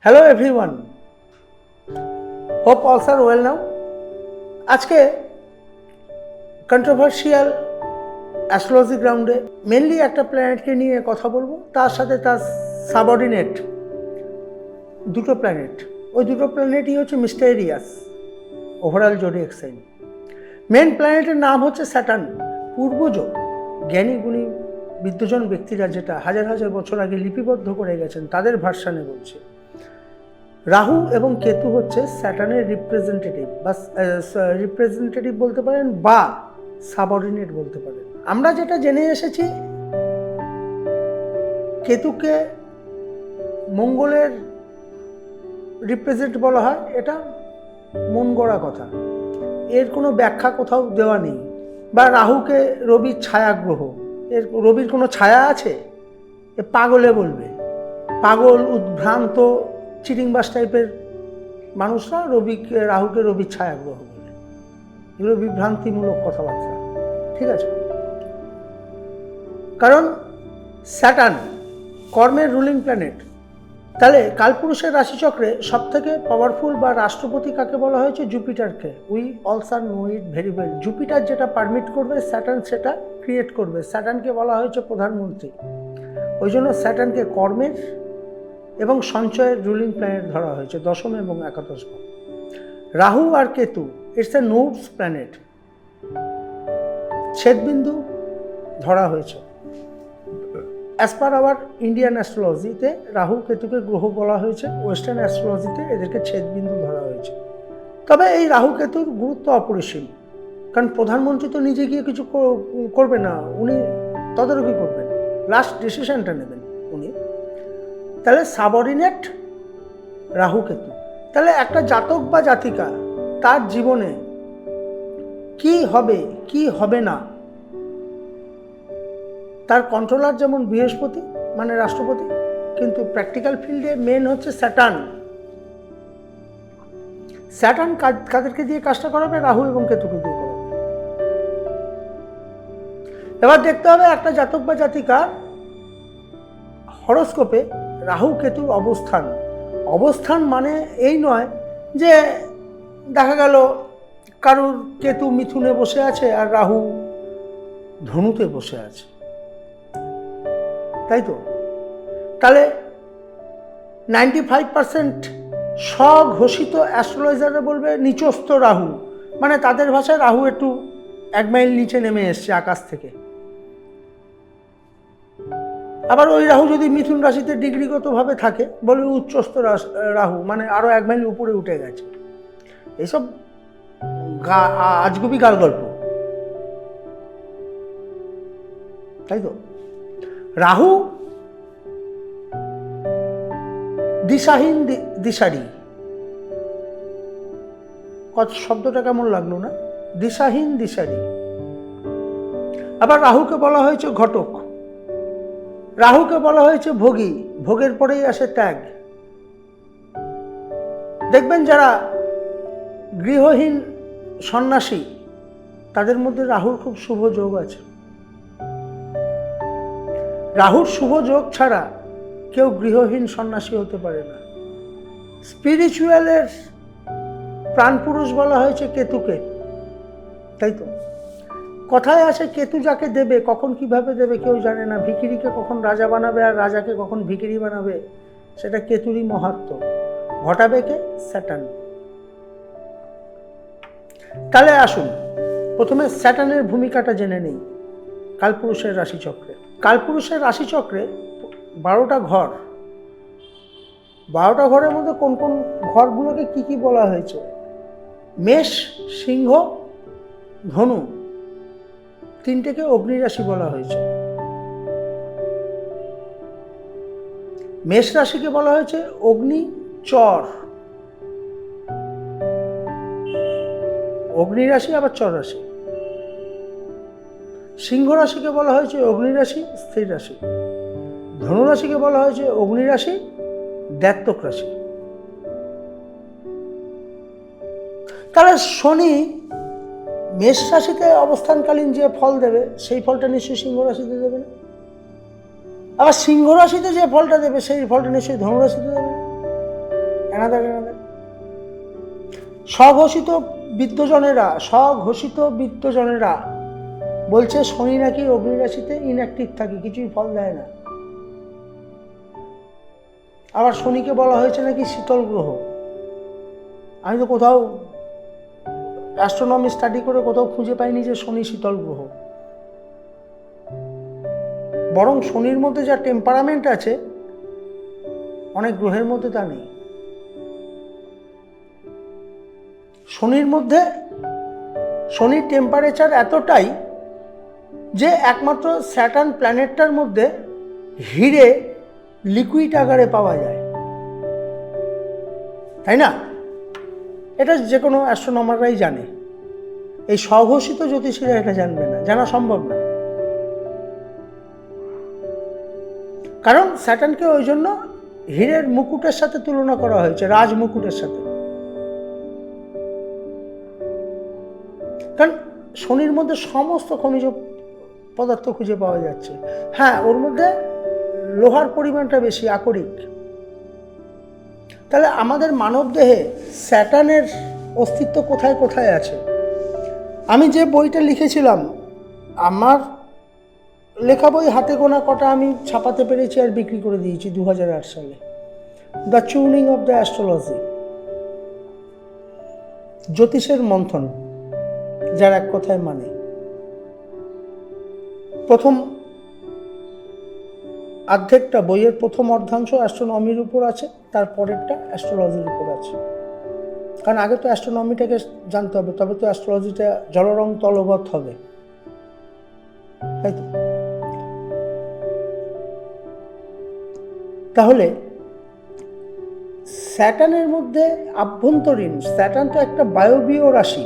Hello everyone, hope অলস are well now. আজকে controversial astrology গ্রাউন্ডে মেনলি একটা প্ল্যানেটকে নিয়ে কথা বলবো, তার সাথে তার সাবঅর্ডিনেট দুটো প্ল্যানেট। ওই দুটো প্ল্যানেটই হচ্ছে mysterious overall zodiac sign. Main প্ল্যানেটের নাম হচ্ছে স্যাটার্ন। পূর্বজ জ্ঞানী গুণী বিদ্বজন ব্যক্তিরা যেটা হাজার হাজার বছর আগে লিপিবদ্ধ করে গেছেন তাদের ভার্সানে বলছে রাহু এবং কেতু হচ্ছে স্যাটার্নের রিপ্রেজেন্টেটিভ বা রিপ্রেজেন্টেটিভ বলতে পারেন বা সাবঅর্ডিনেট বলতে পারেন। আমরা যেটা জেনে এসেছি কেতুকে মঙ্গলের রিপ্রেজেন্ট বলা হয়, এটা মন গড়া কথা, এর কোনো ব্যাখ্যা কোথাও দেওয়া নেই। বা রাহুকে রবির ছায়া গ্রহ, এর রবির কোনো ছায়া আছে? এ পাগলে বলবে, পাগল উদ্ভ্রান্ত চিটিংবাস টাইপের মানুষরা রাহুকে রবির ছায়া গ্রহ বলে। এগুলো বিভ্রান্তিমূলক কথাবার্তা, ঠিক আছে? কারণ স্যাটার্ন কর্মের রুলিং প্ল্যানেট। তাহলে কালপুরুষের রাশিচক্রে সব থেকে পাওয়ারফুল বা রাষ্ট্রপতি কাকে বলা হয়েছে? জুপিটারকে। We also know it very well. Jupiter যেটা পারমিট করবে স্যাটার্ন সেটা ক্রিয়েট করবে। স্যাটার্নকে বলা হয়েছে প্রধানমন্ত্রী। ওই জন্য স্যাটার্নকে কর্মের এবং সঞ্চয়ের রুলিং প্ল্যানেট ধরা হয়েছে, দশম এবং একাদশ ভাব। রাহু আর Ketu it's a nodes planet, ছেদবিন্দু ধরা হয়েছে। অ্যাজ পার আওয়ার ইন্ডিয়ান অ্যাস্ট্রোলজিতে রাহু কেতুকে গ্রহ বলা হয়েছে, ওয়েস্টার্ন অ্যাস্ট্রোলজিতে এদেরকে ছেদবিন্দু ধরা হয়েছে। তবে এই রাহু কেতুর গুরুত্ব অপরিসীম, কারণ প্রধানমন্ত্রী তো নিজে গিয়ে কিছু করবে না, উনি তদারকি করবেন, লাস্ট ডিসিশনটা নেবেন উনি। তাহলে সাবঅর্ডিনেট রাহু কেতু। তাহলে একটা জাতক বা জাতিকা তার জীবনে কি হবে কি হবে না, তার কন্ট্রোলার যেমন বৃহস্পতি মানে রাষ্ট্রপতি, কিন্তু প্র্যাকটিক্যাল ফিল্ডে মেন হচ্ছে স্যাটার্ন। স্যাটার্ন কাদেরকে দিয়ে কাজটা করাবে? রাহু এবং কেতুকে দিয়ে করাবে। এবার দেখতে হবে একটা জাতক বা জাতিকার হরোস্কোপে রাহু কেতুর অবস্থান। অবস্থান মানে এই নয় যে দেখা গেল কারুর কেতু মিথুনে বসে আছে আর রাহু ধনুতে বসে আছে, তাই তো? তাহলে 95% স্বঘোষিত অ্যাস্ট্রোলজাররা বলবে নিচস্থ রাহু, মানে তাদের ভাষায় রাহু একটু 1 মাইল নিচে নেমে এসছে আকাশ থেকে। আবার ওই রাহু যদি মিথুন রাশিতে ডিগ্রিগতভাবে থাকে বলবে উচ্চস্থ রাহু, মানে আরো 1 মাইল উপরে উঠে গেছে। এইসব আজগুবি গাল গল্প, তাই তো? রাহু দিশাহীন দিশারি, কত শব্দটা কেমন লাগলো না? দিশাহীন দিশারি। আবার রাহুকে বলা হয়েছে ঘটক, রাহুকে বলা হয়েছে ভোগী, ভোগের পরেই আসে ত্যাগ। দেখবেন যারা গৃহহীন সন্ন্যাসী তাদের মধ্যে রাহুর খুব শুভ যোগ আছে। রাহুর শুভ যোগ ছাড়া কেউ গৃহহীন সন্ন্যাসী হতে পারে না। স্পিরিচুয়ালের প্রাণপুরুষ বলা হয়েছে কেতুকে, তাই তো? কথায় আছে কেতু যাকে দেবে কখন কিভাবে দেবে কেউ জানে না। ভিখিরিকে কখন রাজা বানাবে আর রাজাকে কখন ভিখিরি বানাবে সেটা কেতুরই মহাত্ম। ঘটাবে কে? স্যাটার্ন। তাহলে আসুন প্রথমে স্যাটার্নের ভূমিকাটা জেনে নেই কালপুরুষের রাশিচক্রে। কালপুরুষের রাশিচক্রে 12টা ঘর। 12টা ঘরের মধ্যে কোন কোন ঘরগুলোকে কি কি বলা হয়েছে? মেষ, সিংহ, ধনু, তিনটেকে অগ্নিরাশি বলা হয়েছে। মেষ রাশিকে বলা হয়েছে অগ্নি চর, অগ্নিরাশি আবার চর রাশি। সিংহ রাশিকে বলা হয়েছে অগ্নিরাশি স্থির রাশি। ধনু রাশিকে বলা হয়েছে অগ্নিরাশি দ্ব্যর্থক রাশি। তাহলে শনি মেষ রাশিতে অবস্থানকালীন যে ফল দেবে সেই ফলটা নিশ্চয়ই সিংহ রাশিতে দেবে না। আবার সিংহ রাশিতে যে ফলটা দেবে সেই ফলটা নিশ্চয়ই ধনু রাশিতে দেবে না। অ্যানাদার স্বঘোষিত বিদ্বজনেরা বলছে শনি নাকি অগ্নি রাশিতে ইনঅ্যাক্টিভ থাকে, কিছুই ফল দেয় না। আবার শনিকে বলা হয়েছে নাকি শীতল গ্রহ। আমি তো কোথাও অ্যাস্ট্রোনমি স্টাডি করে কোথাও খুঁজে পাইনি যে শনি শীতল গ্রহ। বরং শনির মধ্যে যা টেম্পারামেন্ট আছে অনেক গ্রহের মধ্যে তা নেই। শনির টেম্পারেচার এতটাই যে একমাত্র স্যাটার্ন প্ল্যানেটটার মধ্যে হিরে লিকুইড আকারে পাওয়া যায়, তাই না? এটা যে কোনো অ্যাস্ট্রোনমাররাই জানে, এই স্বঘোষিত জ্যোতিষীরা এটা জানবে না, জানা সম্ভব না। কারণ স্যাটার্নকে ওই জন্য হীরের মুকুটের সাথে তুলনা করা হয়েছে, রাজ মুকুটের সাথে। কারণ শনির মধ্যে সমস্ত খনিজ পদার্থ খুঁজে পাওয়া যাচ্ছে। হ্যাঁ, ওর মধ্যে লোহার পরিমাণটা বেশি, আকরিক। তাহলে আমাদের মানবদেহে স্যাটার্নের অস্তিত্ব কোথায় কোথায় আছে? আমি যে বইটা লিখেছিলাম, আমার লেখা বই হাতে গোনা কটা আমি ছাপাতে পেরেছি আর বিক্রি করে দিয়েছি 2008 সালে, দ্য চুনিং অফ দ্য অ্যাস্ট্রোলজি, জ্যোতিষের মন্থন, যার এক কথায় মানে। প্রথম অর্ধেকটা বইয়ের প্রথম অর্ধাংশ অ্যাস্ট্রোনমির উপর আছে, তারপরেরটা অ্যাস্ট্রোলজির উপর আছে। কারণ আগে তো অ্যাস্ট্রোনমিটাকে জানতে হবে, তবে তো অ্যাস্ট্রোলজিটা জলরং তলবৎ হবে, তাই তো? তাহলে স্যাটার্নের মধ্যে আভ্যন্তরীণ, স্যাটার্ন তো একটা বায়বীয় রাশি,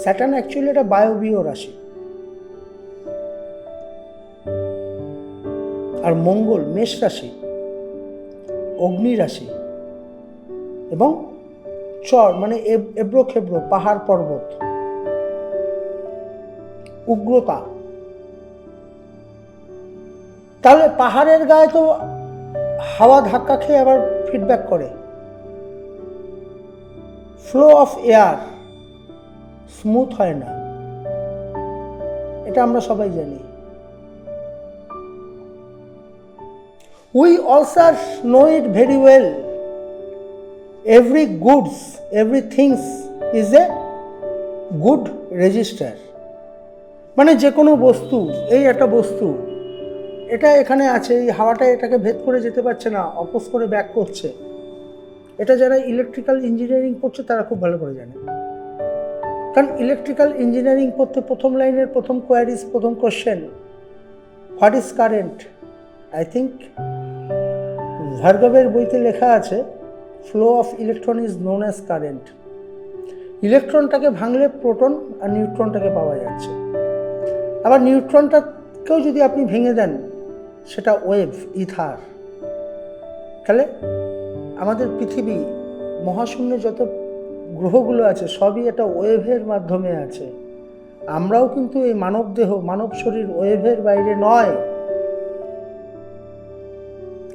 স্যাটার্ন অ্যাকচুয়ালি একটা বায়বীয় রাশি। আর মঙ্গল মেষ রাশি, অগ্নি রাশি, এবং চর মানে এবড়ো খেবড়ো পাহাড় পর্বত, উগ্রতা। তাহলে পাহাড়ের গায়ে তো হাওয়া ধাক্কা খেয়ে আবার ফিডব্যাক করে, ফ্লো অফ এয়ার স্মুথ হয় না, এটা আমরা সবাই জানি। We also know it very well. Every goods, everything is a good register. মানে যে কোনো বস্তু, এই একটা বস্তু, এটা এখানে আছে, এই হাওয়াটা এটাকে ভেদ করে যেতে পারছে না, অপোজ করে ব্যাক করছে। এটা যারা ইলেকট্রিক্যাল ইঞ্জিনিয়ারিং পড়ছে তারা খুব ভালো করে জানে। কারণ ইলেকট্রিক্যাল ইঞ্জিনিয়ারিং পড়তে প্রথম লাইনের প্রথম কোয়ারিজ, প্রথম question, what is current? I think ভার্গবের বইতে লেখা আছে, flow of electron is known as current. ইলেকট্রনটাকে ভাঙলে প্রোটন আর নিউট্রনটাকে পাওয়া যাচ্ছে। আবার নিউট্রনটাকেও যদি আপনি ভেঙে দেন, সেটা ওয়েভ, ইথার। তাহলে আমাদের পৃথিবী, মহাশূন্যে যত গ্রহগুলো আছে সবই একটা ওয়েভের মাধ্যমে আছে। আমরাও কিন্তু এই মানব দেহ, মানব শরীর ওয়েভের বাইরে নয়।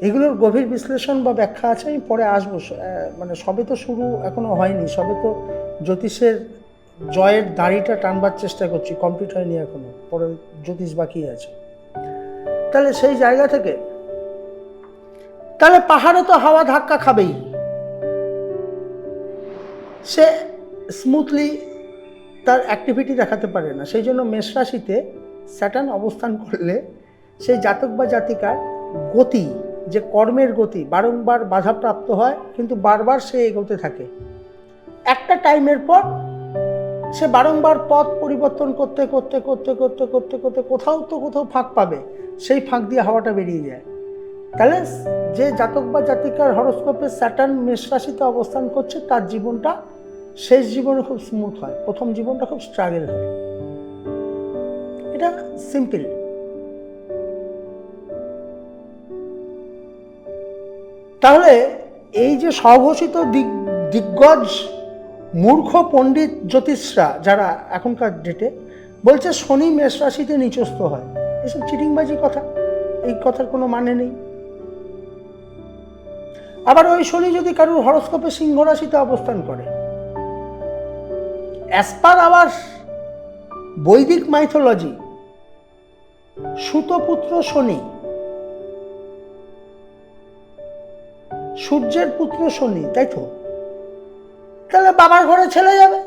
এগুলোর গভীর বিশ্লেষণ বা ব্যাখ্যা আছে, আমি পরে আসবো। মানে সবে তো শুরু এখনো হয়নি, সবে তো জ্যোতিষের জয়ের দাড়িটা টানবার চেষ্টা করছি, কমপ্লিট হয়নি এখনো, পরে জ্যোতিষ বাকি আছে। তাহলে সেই জায়গা থেকে, তাহলে পাহাড়ে তো হাওয়া ধাক্কা খাবেই, সে স্মুথলি তার অ্যাক্টিভিটি দেখাতে পারে না। সেই জন্য মেষ রাশিতে স্যাটার্ন অবস্থান করলে সেই জাতক বা জাতিকার গতি, যে কর্মের গতি, বারংবার বাধাপ্রাপ্ত হয়, কিন্তু বারবার সে এগোতে থাকে। একটা টাইমের পর সে বারংবার পথ পরিবর্তন করতে করতে করতে করতে করতে করতে কোথাও তো কোথাও ফাঁক পাবে, সেই ফাঁক দিয়ে হাওয়াটা বেরিয়ে যায়। তাহলে যে জাতক বা জাতিকার হরোস্কোপে স্যাটার্ন মেষ রাশিতে অবস্থান করছে, তার জীবনটা শেষ জীবনে খুব স্মুথ হয়, প্রথম জীবনটা খুব স্ট্রাগল হয়। এটা সিম্পল। তাহলে এই যে স্বঘোষিত দিগ্গজ মূর্খ পণ্ডিত জ্যোতিষরা যারা এখনকার ডেটে বলছে শনি মেষ রাশিতে নিচস্থ হয়, এসব চিটিংবাজি কথা, এই কথার কোনো মানে নেই। আবার ওই শনি যদি কারোর হরোস্কোপে সিংহ রাশিতে অবস্থান করে, অ্যাজ পার আওয়ার বৈদিক মাইথোলজি, সুতপুত্র শনি, সূর্যের পুত্র শনি, তাই তো? তাহলে বাবার ঘরে ছেলে যাবে,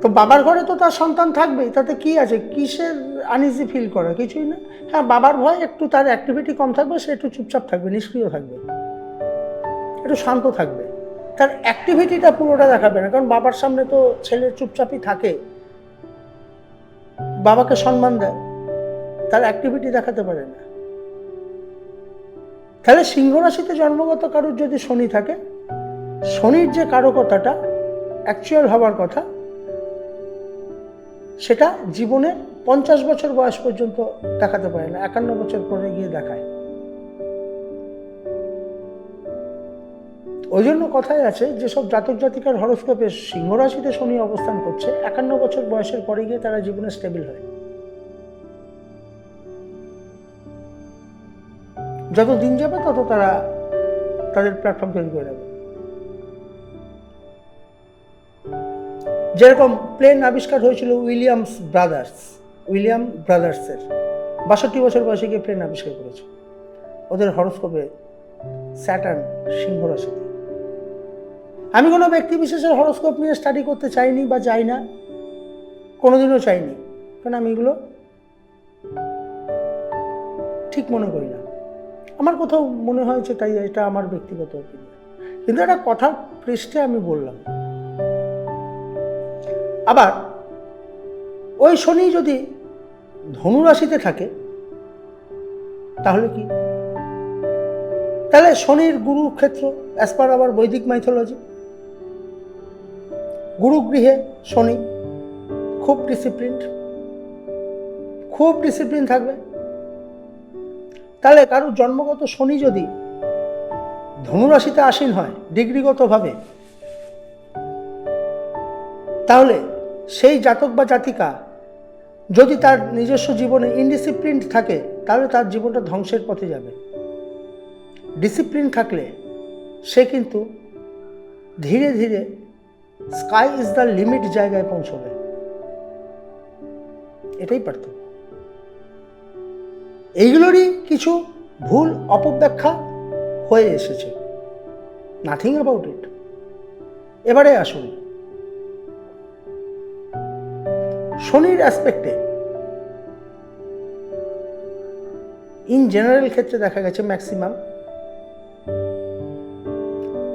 তো বাবার ঘরে তো তার সন্তান থাকবেই, তাতে কি আছে? কিসের আনইজি ফিল করা? কিছুই না। হ্যাঁ, বাবার ভয় একটু তার অ্যাক্টিভিটি কম থাকবে, সে একটু চুপচাপ থাকবে, নিষ্ক্রিয় থাকবে, একটু শান্ত থাকবে, তার অ্যাক্টিভিটিটা পুরোটা দেখাবে না, কারণ বাবার সামনে তো ছেলে চুপচাপই থাকে, বাবাকে সম্মান দেয়, তার অ্যাক্টিভিটি দেখাতে পারে না। তাহলে সিংহ রাশিতে জন্মগত কারোর যদি শনি থাকে, শনির যে কারকতাটা অ্যাকচুয়াল হওয়ার কথা, সেটা জীবনে 50 বছর বয়স পর্যন্ত দেখাতে পারে না, 51 বছর পরে গিয়ে দেখায়। ওই জন্য কথায় আছে, যেসব জাতক জাতিকার হরোস্কোপে সিংহ রাশিতে শনি অবস্থান করছে, 51 বছর বয়সের পরে গিয়ে তারা জীবনে স্টেবল হয়। যত দিন যাবে তত তারা তাদের প্ল্যাটফর্ম তৈরি করে নেবে। যেরকম প্লেন আবিষ্কার হয়েছিল উইলিয়াম ব্রাদার্সের, 62 বছর বয়সে গিয়ে প্লেন আবিষ্কার করেছে। ওদের হরোস্কোপে স্যাটার্ন সিংহ রাশিতে। আমি কোনো ব্যক্তি বিশেষের হরোস্কোপ নিয়ে স্টাডি করতে চাইনি বা চাই না, কোনোদিনও চাইনি, কারণ আমি এগুলো ঠিক মনে করি না। আমার কোথাও মনে হয়েছে তাই, এটা আমার ব্যক্তিগত অপিনিয়ন, কিন্তু একটা কথার পৃষ্ঠে আমি বললাম। আবার ওই শনি যদি ধনু রাশিতে থাকে, তাহলে কি? তাহলে শনির গুরুক্ষেত্র, অ্যাজ পার আওয়ার বৈদিক মাইথোলজি, গুরুগৃহে শনি খুব ডিসিপ্লিন থাকবে। তাহলে কারোর জন্মগত শনি যদি ধনুরাশিতে আসীন হয় ডিগ্রিগতভাবে, তাহলে সেই জাতক বা জাতিকা যদি তার নিজস্ব জীবনে ইনডিসিপ্লিন থাকে, তাহলে তার জীবনটা ধ্বংসের পথে যাবে। ডিসিপ্লিন থাকলে সে কিন্তু ধীরে ধীরে স্কাই ইজ দ্য লিমিট জায়গায় পৌঁছবে। এটাই পার্থক্য। এইগুলোরই কিছু ভুল অপব্যাখ্যা হয়ে এসেছে, নাথিং অ্যাবাউট ইট। এবারে আসুন শনির অ্যাসপেক্টে। ইন জেনারেল ক্ষেত্রে দেখা গেছে ম্যাক্সিমাম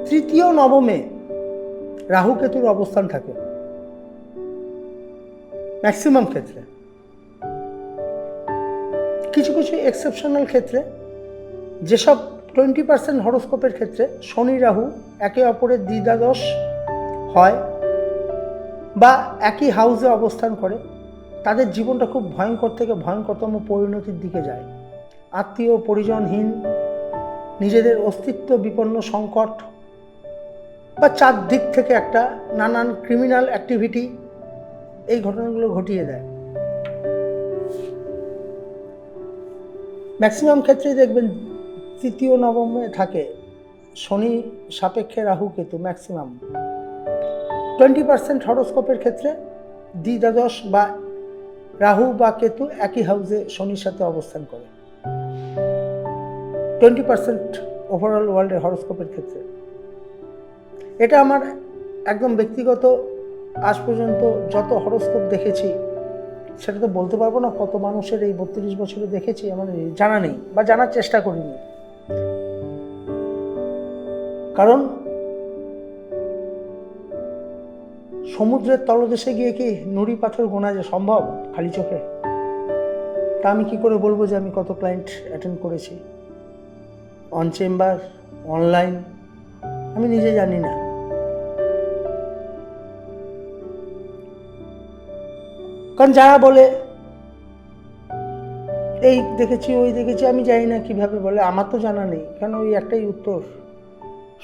তৃতীয় নবমে রাহু কেতুর অবস্থান থাকে, ম্যাক্সিমাম ক্ষেত্রে। কিছু কিছু এক্সেপশনাল ক্ষেত্রে, যেসব 20% হরোস্কোপের ক্ষেত্রে শনি রাহু একে অপরের দ্বিধাদশ হয় বা একই হাউসে অবস্থান করে, তাদের জীবনটা খুব ভয়ঙ্কর থেকে ভয়ঙ্করতম পরিণতির দিকে যায়। আত্মীয় পরিজনহীন, নিজেদের অস্তিত্ব বিপন্ন, সংকট বা চারদিক থেকে একটা নানান ক্রিমিনাল অ্যাক্টিভিটি, এই ঘটনাগুলো ঘটিয়ে দেয়। ম্যাক্সিমাম ক্ষেত্রেই দেখবেন তৃতীয় নবমে থাকে শনি সাপেক্ষে রাহু কেতু। ম্যাক্সিমাম 20% হরোস্কোপের ক্ষেত্রে দ্বিধাদশ বা রাহু বা কেতু একই হাউসে শনির সাথে অবস্থান করে। 20% ওভারঅল ওয়ার্ল্ডের হরোস্কোপের ক্ষেত্রে। এটা আমার একদম ব্যক্তিগত, আজ পর্যন্ত যত হরোস্কোপ দেখেছি সেটা তো বলতে পারবো না কত মানুষের এই 32 বছরে দেখেছি, আমার জানা নেই বা জানার চেষ্টা করিনি। কারণ সমুদ্রের তলদেশে গিয়ে কি নুড়ি পাথর গোনা যে সম্ভব খালি চোখে? তা আমি কি করে বলবো যে আমি কত ক্লায়েন্ট অ্যাটেন্ড করেছি অন চেম্বার, অনলাইন? আমি নিজে জানি না। কারণ যারা বলে এই দেখেছি ওই দেখেছি, আমি জানি না কিভাবে বলে, আমার তো জানা নেই। কেন ওই একটাই উত্তর,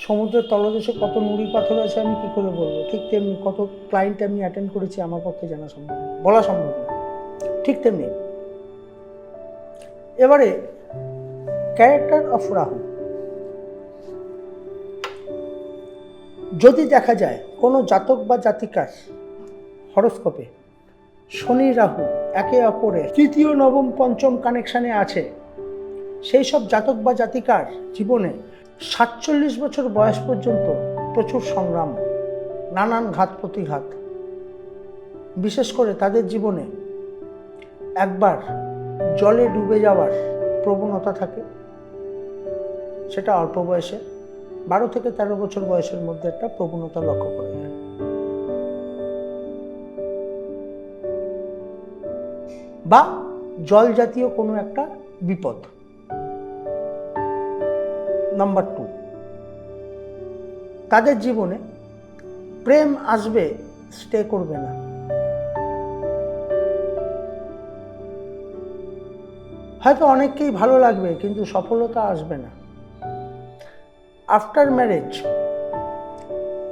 সমুদ্রের তলদেশে কত নুড়ি পাথর আছে আমি কি করে বলবো? ঠিক তেমনি কত ক্লায়েন্ট আমি অ্যাটেন্ড করেছি আমার পক্ষে জানা সম্ভব, বলা সম্ভব না। ঠিক তেমনি এবারে ক্যারেক্টার অফ রাহু। যদি দেখা যায় কোনো জাতক বা জাতিকার হরোস্কোপে শনি রাহু একে অপরের তৃতীয় নবম পঞ্চম কানেকশানে আছে, সেই সব জাতক বা জাতিকার জীবনে 47 বছর বয়স পর্যন্ত প্রচুর সংগ্রাম, নানান ঘাত প্রতিঘাত, বিশেষ করে তাদের জীবনে একবার জলে ডুবে যাওয়ার প্রবণতা থাকে। সেটা অল্প বয়সে 12 থেকে 13 বছর বয়সের মধ্যে একটা প্রবণতা লক্ষ্য করা যায়। বা জল জাতীয় কোনো একটা বিপদ। নাম্বার 2, তাদের জীবনে প্রেম আসবে, স্টে করবে না। হয়তো অনেককেই ভালো লাগবে, কিন্তু সফলতা আসবে না। আফটার ম্যারেজ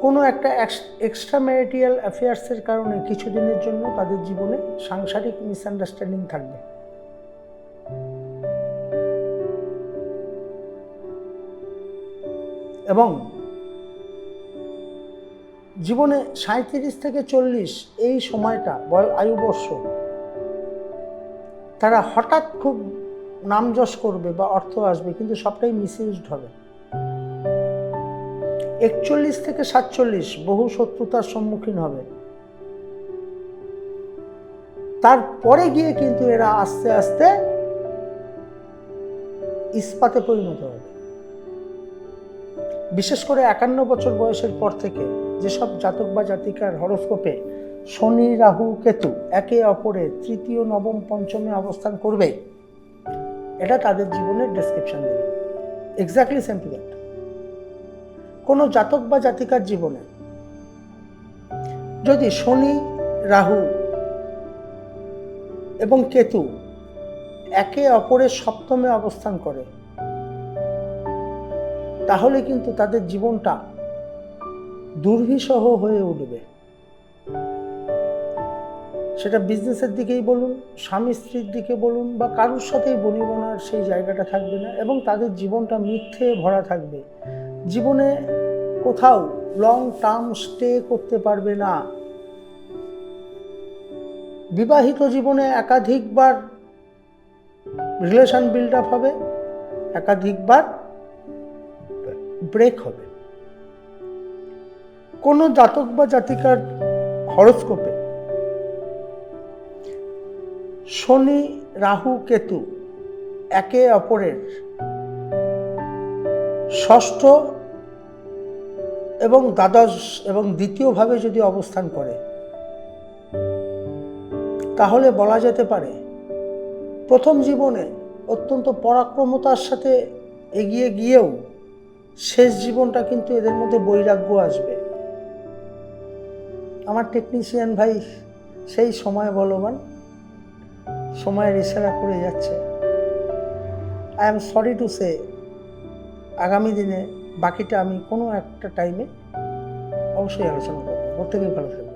কোনো একটা এক্সট্রা ম্যারিটাল অ্যাফেয়ার্সের কারণে কিছুদিনের জন্য তাদের জীবনে সাংসারিক মিসআন্ডারস্ট্যান্ডিং থাকবে। এবং জীবনে 37 থেকে 40 এই সময়টা আয়ুবর্ষ তারা হঠাৎ খুব নামযশ করবে বা অর্থ আসবে, কিন্তু সবটাই মিসইউজড হবে। 41 থেকে 47 বহু শত্রুতার সম্মুখীন হবে। তারপরে গিয়ে কিন্তু এরা আস্তে আস্তে ইস্পাতে পরিণত হবে। বিশেষ করে 51 বছর বয়সের পর থেকে যেসব জাতক বা জাতিকার হরোস্কোপে শনি রাহু কেতু একে অপরের তৃতীয় নবম পঞ্চমে অবস্থান করবে, এটা তাদের জীবনের ডেসক্রিপশন দেবে। Exactly same to that. কোনো জাতক বা জাতিকার জীবনে যদি শনি রাহু এবং কেতু একে অপরের সপ্তমে অবস্থান করে, তাহলে কিন্তু তাদের জীবনটা দুর্বিষহ হয়ে উঠবে। সেটা বিজনেসের দিকেই বলুন, স্বামী স্ত্রীর দিকে বলুন, বা কারোর সাথেই বনিবনার সেই জায়গাটা থাকবে না, এবং তাদের জীবনটা মিথ্যে ভরা থাকবে। জীবনে কোথাও লং টার্ম স্টে করতে পারবে না। বিবাহিত জীবনে একাধিকবার রিলেশন বিল্ড আপ হবে, একাধিকবার ব্রেক হবে। কোনো জাতক বা জাতিকার হরোস্কোপে শনি রাহু কেতু একে অপরের ষষ্ঠ এবং দ্বাদশ এবং দ্বিতীয়ভাবে যদি অবস্থান করে, তাহলে বলা যেতে পারে প্রথম জীবনে অত্যন্ত পরাক্রমতার সাথে এগিয়ে গিয়েও শেষ জীবনটা কিন্তু এদের মধ্যে বৈরাগ্য আসবে। আমার টেকনিশিয়ান ভাই সেই সময় বলবান, সময়ের ইশারা করে যাচ্ছে। I am sorry to say, আগামী দিনে বাকিটা আমি কোনো একটা টাইমে অবশ্যই আলোচনা করবো। প্রত্যেকেই ভালো থাকবে।